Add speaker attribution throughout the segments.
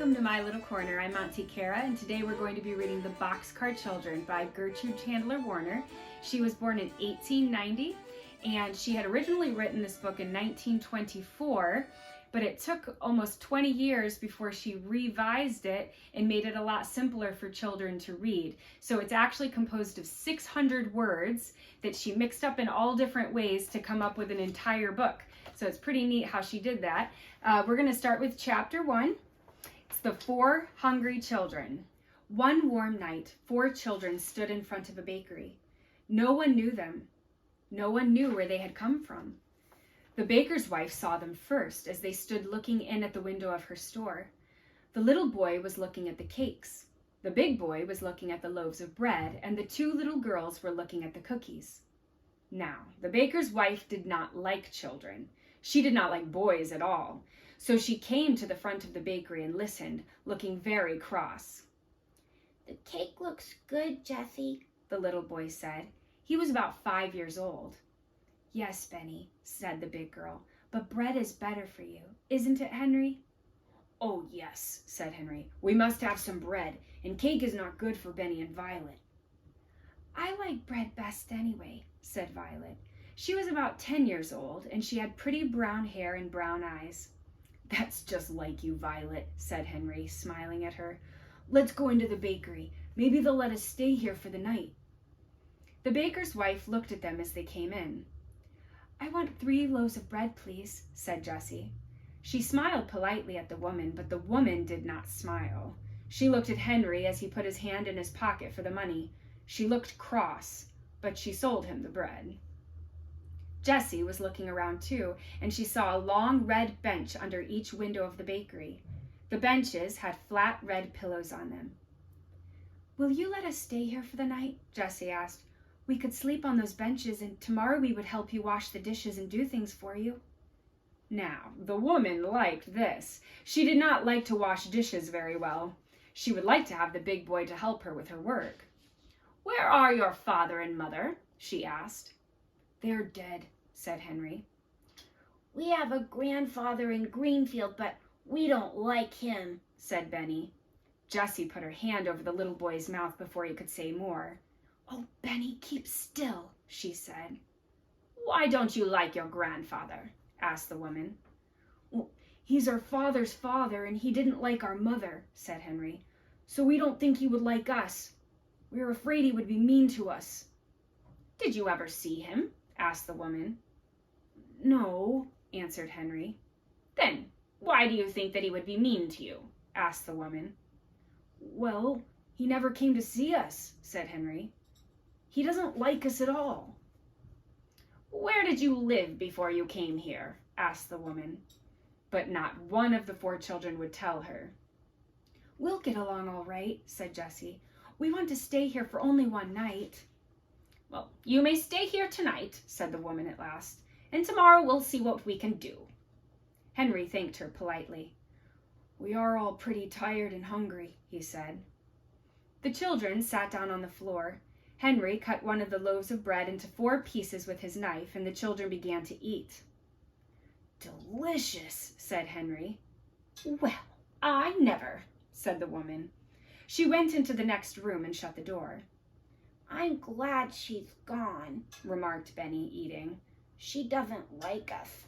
Speaker 1: Welcome to My Little Corner. I'm Auntie Kara, and today we're going to be reading The Boxcar Children by Gertrude Chandler Warner. She was born in 1890, and she had originally written this book in 1924, but it took almost 20 years before she revised it and made it a lot simpler for children to read. So it's actually composed of 600 words that she mixed up in all different ways to come up with an entire book. So it's pretty neat how she did that. We're going to start with chapter 1. It's the 4 Hungry Children. One warm night, 4 children stood in front of a bakery. No one knew them. No one knew where they had come from. The baker's wife saw them first as they stood looking in at the window of her store. The little boy was looking at the cakes. The big boy was looking at the loaves of bread, and the 2 little girls were looking at the cookies. Now, the baker's wife did not like children. She did not like boys at all. So she came to the front of the bakery and listened, looking very cross.
Speaker 2: "The cake looks good, Jessie,"
Speaker 1: the little boy said. He was about 5 years old. "Yes, Benny," said the big girl, "but bread is better for you, isn't it, Henry?" "Oh, yes," said Henry. "We must have some bread, and cake is not good for Benny and Violet." "I like bread best anyway," said Violet. She was about 10 years old, and she had pretty brown hair and brown eyes. "That's just like you, Violet," said Henry, smiling at her. "Let's go into the bakery. Maybe they'll let us stay here for the night." The baker's wife looked at them as they came in. "I want 3 loaves of bread, please," said Jessie. She smiled politely at the woman, but the woman did not smile. She looked at Henry as he put his hand in his pocket for the money. She looked cross, but she sold him the bread. Jessie was looking around too, and she saw a long red bench under each window of the bakery. The benches had flat red pillows on them. "Will you let us stay here for the night?" Jessie asked. "We could sleep on those benches, and tomorrow we would help you wash the dishes and do things for you." Now, the woman liked this. She did not like to wash dishes very well. She would like to have the big boy to help her with her work. "Where are your father and mother?" she asked. "They're dead," said Henry.
Speaker 2: "We have a grandfather in Greenfield, but we don't like him," said Benny.
Speaker 1: Jessie put her hand over the little boy's mouth before he could say more. "Oh, Benny, keep still," she said. "Why don't you like your grandfather?" asked the woman. "Well, he's our father's father, and he didn't like our mother," said Henry. "So we don't think he would like us. We're afraid he would be mean to us." "Did you ever see him?" asked the woman. "No," answered Henry. "Then why do you think that he would be mean to you?" asked the woman. "Well, he never came to see us," said Henry. "He doesn't like us at all." "Where did you live before you came here?" asked the woman. But not one of the 4 children would tell her. "We'll get along all right," said Jessie. "We want to stay here for only one night." "Well, you may stay here tonight," said the woman at last, "and tomorrow we'll see what we can do." Henry thanked her politely. "We are all pretty tired and hungry," he said. The children sat down on the floor. Henry cut one of the loaves of bread into 4 pieces with his knife, and the children began to eat. "Delicious," said Henry. "Well, I never," said the woman. She went into the next room and shut the door.
Speaker 2: "I'm glad she's gone," remarked Benny, eating. "She doesn't like us."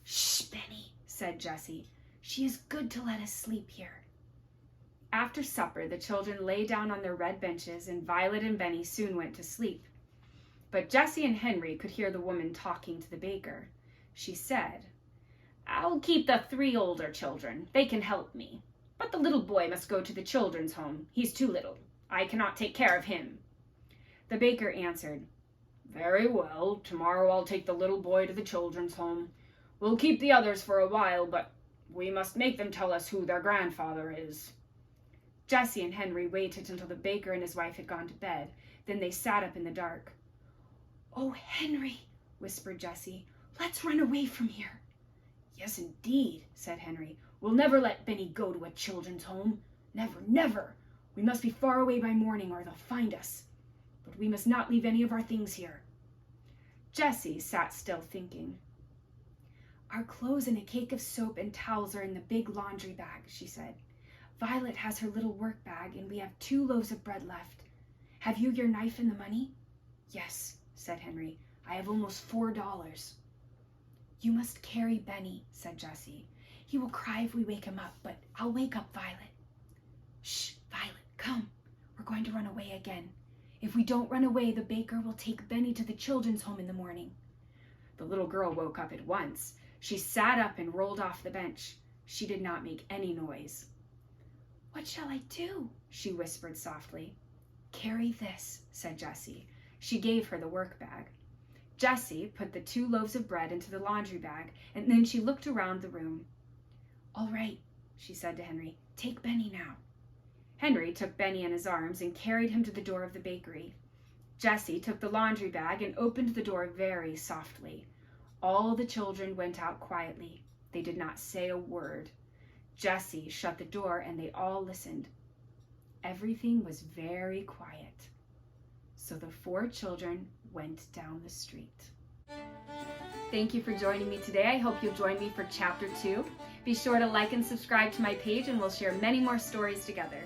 Speaker 1: "Shh, Benny," said Jessie. "She is good to let us sleep here." After supper, the children lay down on their red benches, and Violet and Benny soon went to sleep. But Jessie and Henry could hear the woman talking to the baker. She said, "I'll keep the 3 older children. They can help me. But the little boy must go to the children's home. He's too little. I cannot take care of him." The baker answered, "Very well. Tomorrow I'll take the little boy to the children's home. We'll keep the others for a while, but we must make them tell us who their grandfather is." Jessie and Henry waited until the baker and his wife had gone to bed. Then they sat up in the dark. "Oh, Henry," whispered Jessie, "let's run away from here." "Yes, indeed," said Henry. "We'll never let Benny go to a children's home. Never, never. We must be far away by morning or they'll find us. But we must not leave any of our things here." Jessie sat still thinking. "Our clothes and a cake of soap and towels are in the big laundry bag," she said. Violet has her little work bag, and we have 2 loaves of bread left. Have you your knife and the money?" "Yes," said Henry. "I have almost $4. "You must carry Benny," said Jessie. "He will cry if we wake him up, but I'll wake up Violet." "Shh, Violet, come. We're going to run away again. If we don't run away, the baker will take Benny to the children's home in the morning." The little girl woke up at once. She sat up and rolled off the bench. She did not make any noise. "What shall I do?" she whispered softly. "Carry this," said Jessie. She gave her the work bag. Jessie put the 2 loaves of bread into the laundry bag, and then she looked around the room. "All right," she said to Henry. "Take Benny now." Henry took Benny in his arms and carried him to the door of the bakery. Jessie took the laundry bag and opened the door very softly. All the children went out quietly. They did not say a word. Jessie shut the door and they all listened. Everything was very quiet. So the 4 children went down the street. Thank you for joining me today. I hope you'll join me for chapter 2. Be sure to like and subscribe to my page, and we'll share many more stories together.